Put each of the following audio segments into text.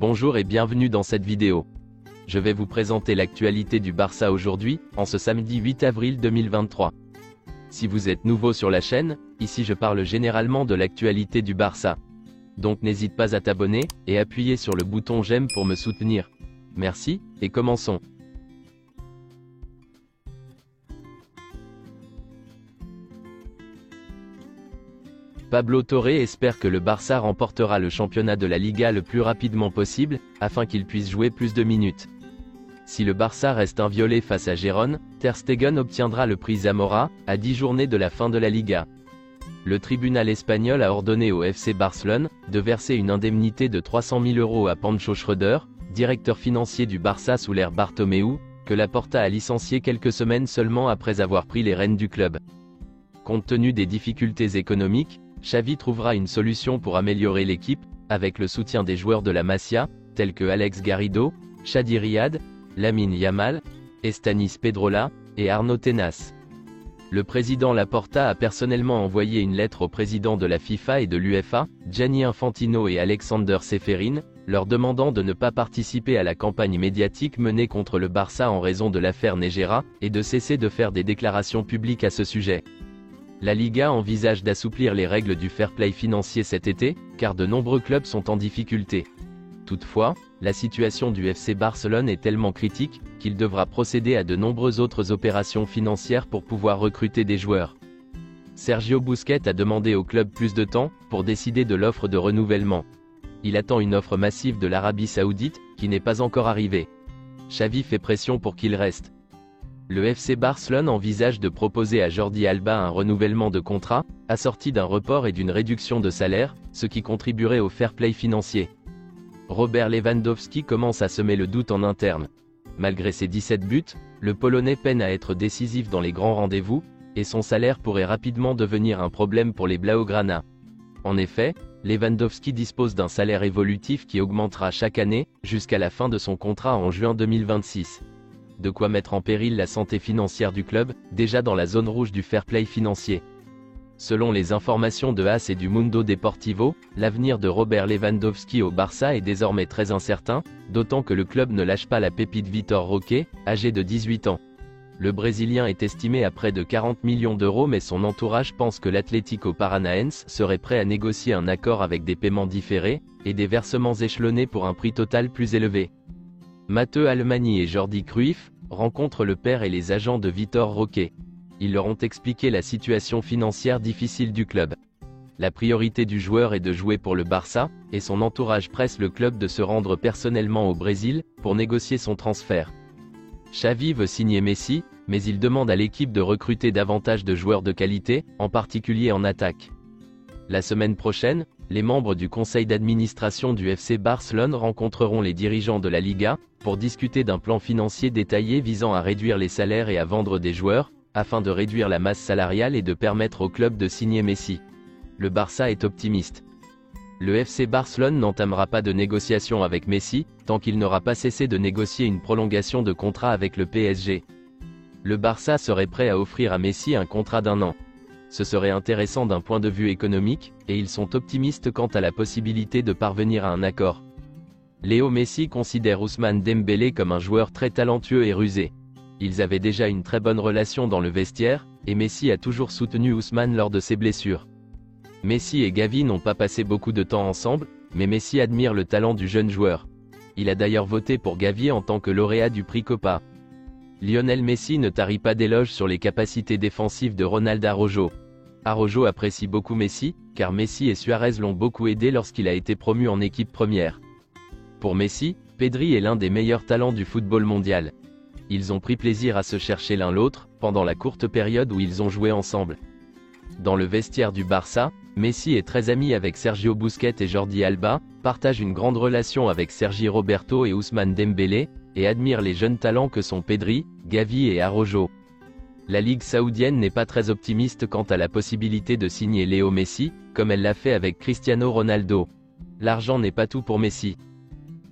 Bonjour et bienvenue dans cette vidéo. Je vais vous présenter l'actualité du Barça aujourd'hui, en ce samedi 8 avril 2023. Si vous êtes nouveau sur la chaîne, ici je parle généralement de l'actualité du Barça. Donc n'hésite pas à t'abonner, et appuyer sur le bouton j'aime pour me soutenir. Merci, et commençons. Pablo Torre espère que le Barça remportera le championnat de la Liga le plus rapidement possible, afin qu'il puisse jouer plus de minutes. Si le Barça reste inviolé face à Gérone, Ter Stegen obtiendra le prix Zamora, à 10 journées de la fin de la Liga. Le tribunal espagnol a ordonné au FC Barcelone de verser une indemnité de 300 000 € à Pancho Schröder, directeur financier du Barça sous l'ère Bartomeu, que Laporta a licencié quelques semaines seulement après avoir pris les rênes du club. Compte tenu des difficultés économiques, Xavi trouvera une solution pour améliorer l'équipe, avec le soutien des joueurs de la Masia, tels que Alex Garrido, Chadi Riyad, Lamine Yamal, Estanis Pedrola, et Arnaud Tenas. Le président Laporta a personnellement envoyé une lettre aux présidents de la FIFA et de l'UEFA, Gianni Infantino et Alexander Ceferin, leur demandant de ne pas participer à la campagne médiatique menée contre le Barça en raison de l'affaire Negreira, et de cesser de faire des déclarations publiques à ce sujet. La Liga envisage d'assouplir les règles du fair play financier cet été, car de nombreux clubs sont en difficulté. Toutefois, la situation du FC Barcelone est tellement critique, qu'il devra procéder à de nombreuses autres opérations financières pour pouvoir recruter des joueurs. Sergio Busquets a demandé au club plus de temps, pour décider de l'offre de renouvellement. Il attend une offre massive de l'Arabie Saoudite, qui n'est pas encore arrivée. Xavi fait pression pour qu'il reste. Le FC Barcelone envisage de proposer à Jordi Alba un renouvellement de contrat, assorti d'un report et d'une réduction de salaire, ce qui contribuerait au fair play financier. Robert Lewandowski commence à semer le doute en interne. Malgré ses 17 buts, le Polonais peine à être décisif dans les grands rendez-vous, et son salaire pourrait rapidement devenir un problème pour les Blaugrana. En effet, Lewandowski dispose d'un salaire évolutif qui augmentera chaque année, jusqu'à la fin de son contrat en juin 2026. De quoi mettre en péril la santé financière du club, déjà dans la zone rouge du fair play financier. Selon les informations de AS et du Mundo Deportivo, l'avenir de Robert Lewandowski au Barça est désormais très incertain, d'autant que le club ne lâche pas la pépite Vitor Roque, âgé de 18 ans. Le Brésilien est estimé à près de 40 millions d'euros, mais son entourage pense que l'Atlético Paranaense serait prêt à négocier un accord avec des paiements différés, et des versements échelonnés pour un prix total plus élevé. Matteo Almani et Jordi Cruyff rencontrent le père et les agents de Vitor Roque. Ils leur ont expliqué la situation financière difficile du club. La priorité du joueur est de jouer pour le Barça, et son entourage presse le club de se rendre personnellement au Brésil, pour négocier son transfert. Xavi veut signer Messi, mais il demande à l'équipe de recruter davantage de joueurs de qualité, en particulier en attaque. La semaine prochaine, les membres du conseil d'administration du FC Barcelone rencontreront les dirigeants de la Liga, pour discuter d'un plan financier détaillé visant à réduire les salaires et à vendre des joueurs, afin de réduire la masse salariale et de permettre au club de signer Messi. Le Barça est optimiste. Le FC Barcelone n'entamera pas de négociation avec Messi, tant qu'il n'aura pas cessé de négocier une prolongation de contrat avec le PSG. Le Barça serait prêt à offrir à Messi un contrat d'1 an. Ce serait intéressant d'un point de vue économique, et ils sont optimistes quant à la possibilité de parvenir à un accord. Léo Messi considère Ousmane Dembélé comme un joueur très talentueux et rusé. Ils avaient déjà une très bonne relation dans le vestiaire, et Messi a toujours soutenu Ousmane lors de ses blessures. Messi et Gavi n'ont pas passé beaucoup de temps ensemble, mais Messi admire le talent du jeune joueur. Il a d'ailleurs voté pour Gavi en tant que lauréat du prix Copa. Lionel Messi ne tarit pas d'éloges sur les capacités défensives de Ronald Araujo. Araujo apprécie beaucoup Messi, car Messi et Suarez l'ont beaucoup aidé lorsqu'il a été promu en équipe première. Pour Messi, Pedri est l'un des meilleurs talents du football mondial. Ils ont pris plaisir à se chercher l'un l'autre, pendant la courte période où ils ont joué ensemble. Dans le vestiaire du Barça, Messi est très ami avec Sergio Busquets et Jordi Alba, partage une grande relation avec Sergi Roberto et Ousmane Dembélé, et admire les jeunes talents que sont Pedri, Gavi et Araujo. La Ligue saoudienne n'est pas très optimiste quant à la possibilité de signer Léo Messi, comme elle l'a fait avec Cristiano Ronaldo. L'argent n'est pas tout pour Messi.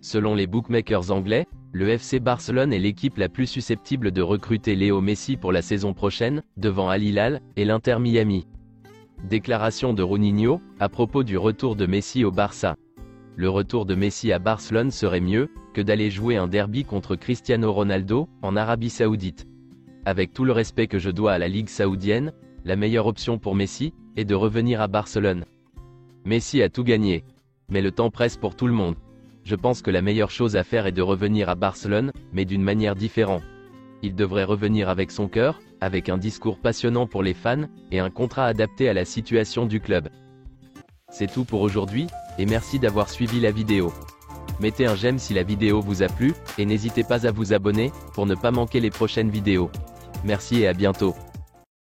Selon les bookmakers anglais, le FC Barcelone est l'équipe la plus susceptible de recruter Léo Messi pour la saison prochaine, devant Al Hilal et l'Inter Miami. Déclaration de Ronaldinho, à propos du retour de Messi au Barça. Le retour de Messi à Barcelone serait mieux que d'aller jouer un derby contre Cristiano Ronaldo en Arabie Saoudite. Avec tout le respect que je dois à la Ligue saoudienne, la meilleure option pour Messi est de revenir à Barcelone. Messi a tout gagné. Mais le temps presse pour tout le monde. Je pense que la meilleure chose à faire est de revenir à Barcelone, mais d'une manière différente. Il devrait revenir avec son cœur, avec un discours passionnant pour les fans, et un contrat adapté à la situation du club. C'est tout pour aujourd'hui, et merci d'avoir suivi la vidéo. Mettez un j'aime si la vidéo vous a plu, et n'hésitez pas à vous abonner, pour ne pas manquer les prochaines vidéos. Merci et à bientôt.